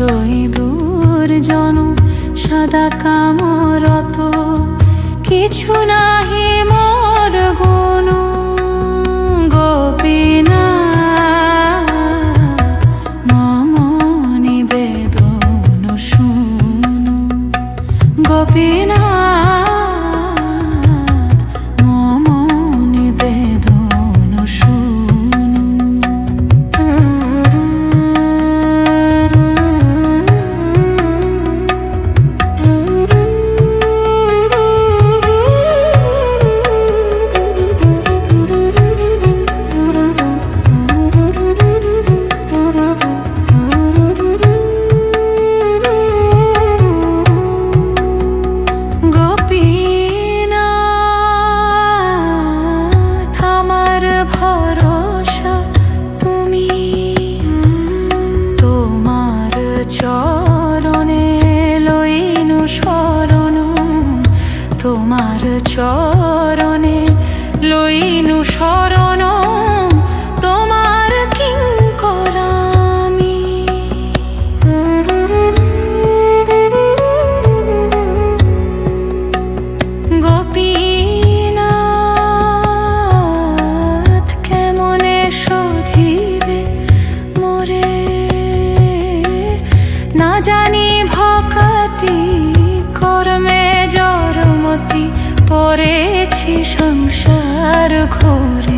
নিশ্চয়ই দূর জন সাদা কামরত কিছু নাহি মোর গুণ গোপীনাথ মম নিবেদন শুনো গোপীনাথ মম নিবেদন শুনো। ভরসা তুমি তোমার চরণে লইনু শরণ তোমার চরণে লইনু শরণ তোমার কিঙ্করামি গোপী না জানি ভকতি কর্মে জড়মতি পড়েছি সংসার ঘোরে।